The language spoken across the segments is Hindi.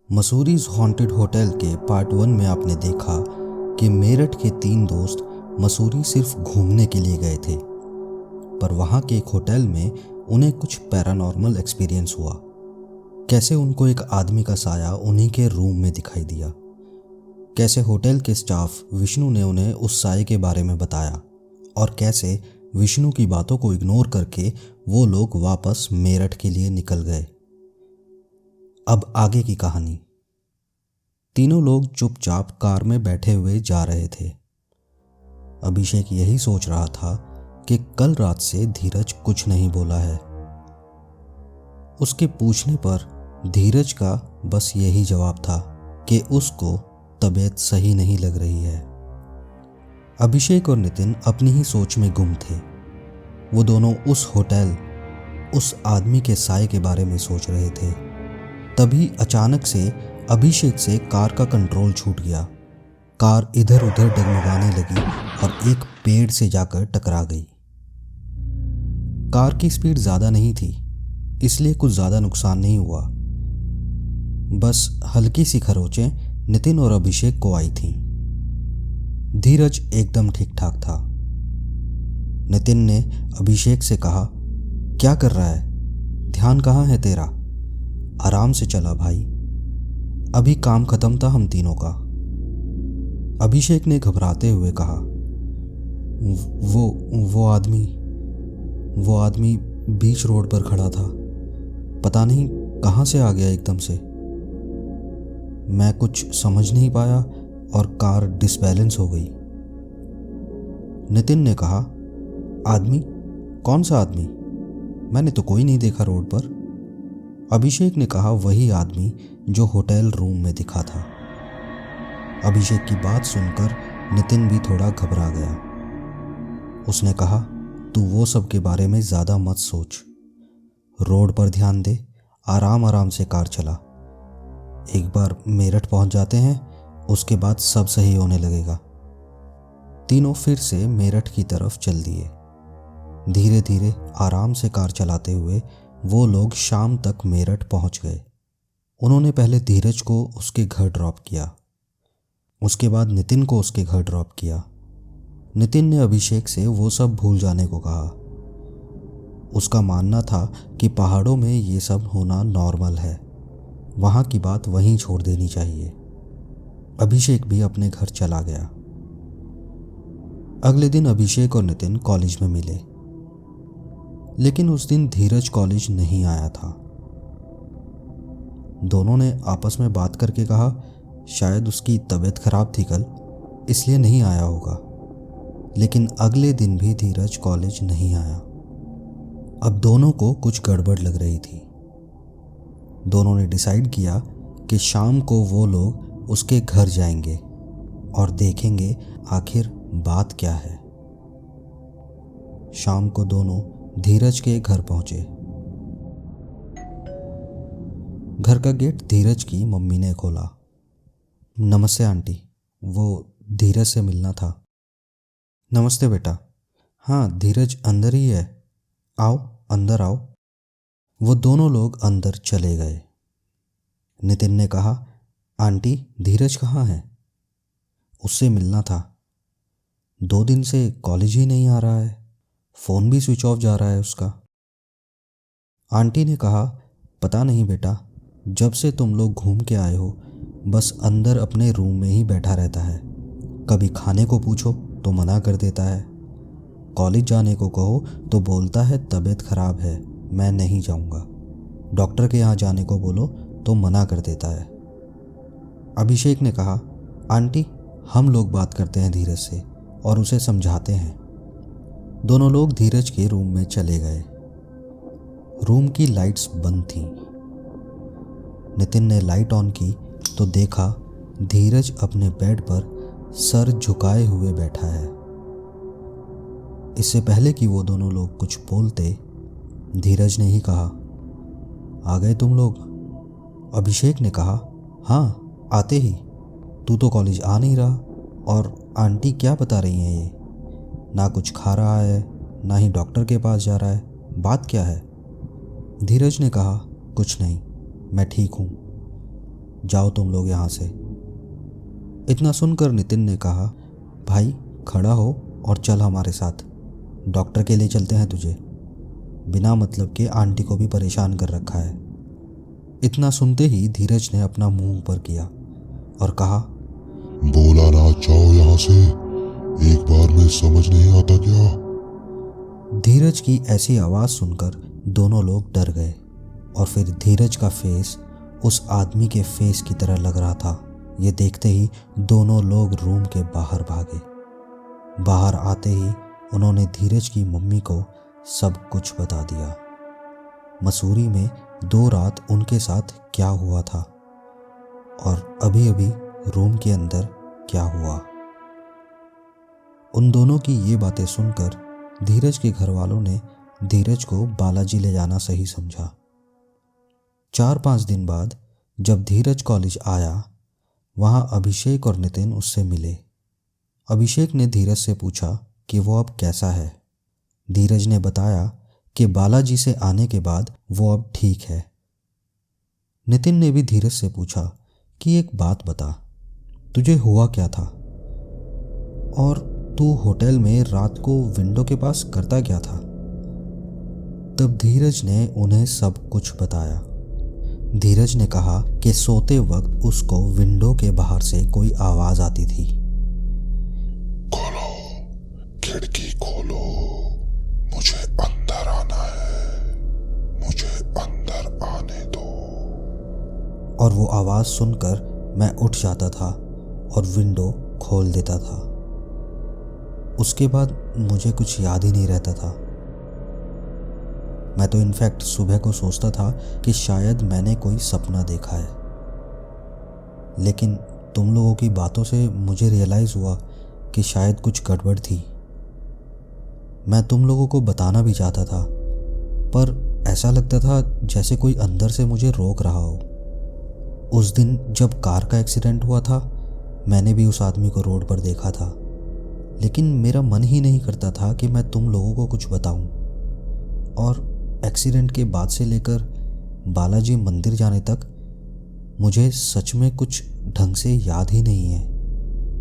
मसूरीज हॉन्टेड होटल के पार्ट 1 में आपने देखा कि मेरठ के 3 दोस्त मसूरी सिर्फ घूमने के लिए गए थे, पर वहाँ के एक होटल में उन्हें कुछ पैरानॉर्मल एक्सपीरियंस हुआ। कैसे उनको एक आदमी का साया उन्हीं के रूम में दिखाई दिया, कैसे होटल के स्टाफ विष्णु ने उन्हें उस साये के बारे में बताया और कैसे विष्णु की बातों को इग्नोर करके वो लोग वापस मेरठ के लिए निकल गए। अब आगे की कहानी। तीनों लोग चुपचाप कार में बैठे हुए जा रहे थे। अभिषेक यही सोच रहा था कि कल रात से धीरज कुछ नहीं बोला है। उसके पूछने पर धीरज का बस यही जवाब था कि उसको तबीयत सही नहीं लग रही है। अभिषेक और नितिन अपनी ही सोच में गुम थे। वो दोनों उस होटल, उस आदमी के साये के बारे में सोच रहे थे। तभी अचानक से अभिषेक से कार का कंट्रोल छूट गया। कार इधर उधर डगमगाने लगी और एक पेड़ से जाकर टकरा गई। कार की स्पीड ज़्यादा नहीं थी, इसलिए कुछ ज़्यादा नुकसान नहीं हुआ। बस हल्की सी खरोंचें नितिन और अभिषेक को आई थीं। धीरज एकदम ठीक ठाक था। नितिन ने अभिषेक से कहा, क्या कर रहा है? ध्यान कहाँ है तेरा? आराम से चला भाई, अभी काम खत्म था हम तीनों का। अभिषेक ने घबराते हुए कहा, वो आदमी बीच रोड पर खड़ा था, पता नहीं कहाँ से आ गया एकदम से। मैं कुछ समझ नहीं पाया और कार डिसबैलेंस हो गई। नितिन ने कहा, आदमी? कौन सा आदमी? मैंने तो कोई नहीं देखा रोड पर। अभिषेक ने कहा, वही आदमी जो होटल रूम में दिखा था। अभिषेक की बात सुनकर नितिन भी थोड़ा घबरा गया। उसने कहा, तू वो सब के बारे में ज़्यादा मत सोच, रोड पर ध्यान दे, आराम आराम से कार चला। एक बार मेरठ पहुंच जाते हैं, उसके बाद सब सही होने लगेगा। तीनों फिर से मेरठ की तरफ चल दिए। धीरे धीरे आराम से कार चलाते हुए वो लोग शाम तक मेरठ पहुंच गए। उन्होंने पहले धीरज को उसके घर ड्रॉप किया, उसके बाद नितिन को उसके घर ड्रॉप किया। नितिन ने अभिषेक से वो सब भूल जाने को कहा। उसका मानना था कि पहाड़ों में ये सब होना नॉर्मल है, वहाँ की बात वहीं छोड़ देनी चाहिए। अभिषेक भी अपने घर चला गया। अगले दिन अभिषेक और नितिन कॉलेज में मिले, लेकिन उस दिन धीरज कॉलेज नहीं आया था। दोनों ने आपस में बात करके कहा, शायद उसकी तबीयत खराब थी कल, इसलिए नहीं आया होगा। लेकिन अगले दिन भी धीरज कॉलेज नहीं आया। अब दोनों को कुछ गड़बड़ लग रही थी। दोनों ने डिसाइड किया कि शाम को वो लोग उसके घर जाएंगे और देखेंगे आखिर बात क्या है। शाम को दोनों धीरज के घर पहुंचे। घर का गेट धीरज की मम्मी ने खोला। नमस्ते आंटी, वो धीरज से मिलना था। नमस्ते बेटा। हाँ, धीरज अंदर ही है, आओ अंदर आओ। वो दोनों लोग अंदर चले गए। नितिन ने कहा, आंटी धीरज कहाँ है? उससे मिलना था। 2 दिन से कॉलेज ही नहीं आ रहा है, फ़ोन भी स्विच ऑफ जा रहा है उसका। आंटी ने कहा, पता नहीं बेटा, जब से तुम लोग घूम के आए हो बस अंदर अपने रूम में ही बैठा रहता है। कभी खाने को पूछो तो मना कर देता है, कॉलेज जाने को कहो तो बोलता है तबीयत खराब है, मैं नहीं जाऊंगा। डॉक्टर के यहाँ जाने को बोलो तो मना कर देता है। अभिषेक ने कहा, आंटी हम लोग बात करते हैं धीरज से और उसे समझाते हैं। दोनों लोग धीरज के रूम में चले गए। रूम की लाइट्स बंद थीं। नितिन ने लाइट ऑन की तो देखा धीरज अपने बेड पर सर झुकाए हुए बैठा है। इससे पहले कि वो दोनों लोग कुछ बोलते, धीरज ने ही कहा, आ गए तुम लोग? अभिषेक ने कहा, हाँ आते ही। तू तो कॉलेज आ नहीं रहा और आंटी क्या बता रही हैं ये? ना कुछ खा रहा है, ना ही डॉक्टर के पास जा रहा है, बात क्या है? धीरज ने कहा, कुछ नहीं, मैं ठीक हूँ। जाओ तुम लोग यहाँ से। इतना सुनकर नितिन ने कहा, भाई खड़ा हो और चल हमारे साथ, डॉक्टर के लिए चलते हैं तुझे। बिना मतलब के आंटी को भी परेशान कर रखा है। इतना सुनते ही धीरज ने अपना मुंह ऊपर किया और कहा, बोला ना जाओ यहाँ से, एक बार में समझ नहीं आता क्या? धीरज की ऐसी आवाज़ सुनकर दोनों लोग डर गए और फिर धीरज का फेस उस आदमी के फेस की तरह लग रहा था। ये देखते ही दोनों लोग रूम के बाहर भागे। बाहर आते ही उन्होंने धीरज की मम्मी को सब कुछ बता दिया। मसूरी में 2 रात उनके साथ क्या हुआ था और अभी अभी रूम के अंदर क्या हुआ। उन दोनों की ये बातें सुनकर धीरज के घर वालों ने धीरज को बालाजी ले जाना सही समझा। 4-5 दिन बाद जब धीरज कॉलेज आया, वहाँ अभिषेक और नितिन उससे मिले। अभिषेक ने धीरज से पूछा कि वो अब कैसा है। धीरज ने बताया कि बालाजी से आने के बाद वो अब ठीक है। नितिन ने भी धीरज से पूछा कि एक बात बता, तुझे हुआ क्या था और तू होटल में रात को विंडो के पास करता क्या था। तब धीरज ने उन्हें सब कुछ बताया। धीरज ने कहा कि सोते वक्त उसको विंडो के बाहर से कोई आवाज आती थी, खोलो, खिड़की खोलो, मुझे अंदर आना है, मुझे अंदर आने दो। और वो आवाज सुनकर मैं उठ जाता था और विंडो खोल देता था। उसके बाद मुझे कुछ याद ही नहीं रहता था। मैं तो इनफैक्ट सुबह को सोचता था कि शायद मैंने कोई सपना देखा है। लेकिन तुम लोगों की बातों से मुझे रियलाइज़ हुआ कि शायद कुछ गड़बड़ थी। मैं तुम लोगों को बताना भी चाहता था, पर ऐसा लगता था जैसे कोई अंदर से मुझे रोक रहा हो। उस दिन जब कार का एक्सीडेंट हुआ था, मैंने भी उस आदमी को रोड पर देखा था, लेकिन मेरा मन ही नहीं करता था कि मैं तुम लोगों को कुछ बताऊं। और एक्सीडेंट के बाद से लेकर बालाजी मंदिर जाने तक मुझे सच में कुछ ढंग से याद ही नहीं है।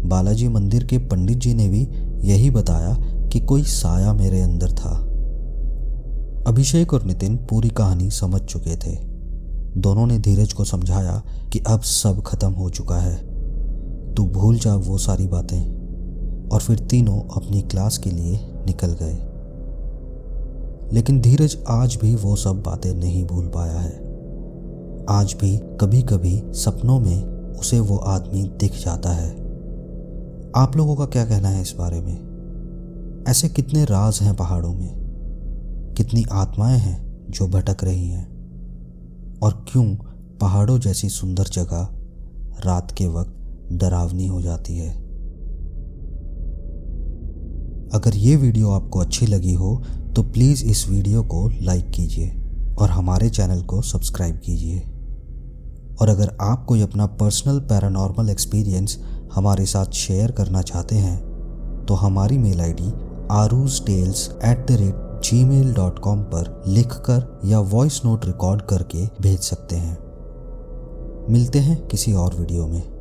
बालाजी मंदिर के पंडित जी ने भी यही बताया कि कोई साया मेरे अंदर था। अभिषेक और नितिन पूरी कहानी समझ चुके थे। दोनों ने धीरज को समझाया कि अब सब खत्म हो चुका है, तू भूल जा वो सारी बातें। और फिर तीनों अपनी क्लास के लिए निकल गए। लेकिन धीरज आज भी वो सब बातें नहीं भूल पाया है। आज भी कभी कभी सपनों में उसे वो आदमी दिख जाता है। आप लोगों का क्या कहना है इस बारे में? ऐसे कितने राज हैं पहाड़ों में, कितनी आत्माएं हैं जो भटक रही हैं, और क्यों पहाड़ों जैसी सुंदर जगह रात के वक्त डरावनी हो जाती है? अगर ये वीडियो आपको अच्छी लगी हो तो प्लीज़ इस वीडियो को लाइक कीजिए और हमारे चैनल को सब्सक्राइब कीजिए। और अगर आप कोई अपना पर्सनल पैरानॉर्मल एक्सपीरियंस हमारे साथ शेयर करना चाहते हैं तो हमारी मेल आईडी aruztales@gmail.com पर लिखकर या वॉइस नोट रिकॉर्ड करके भेज सकते हैं। मिलते हैं किसी और वीडियो में।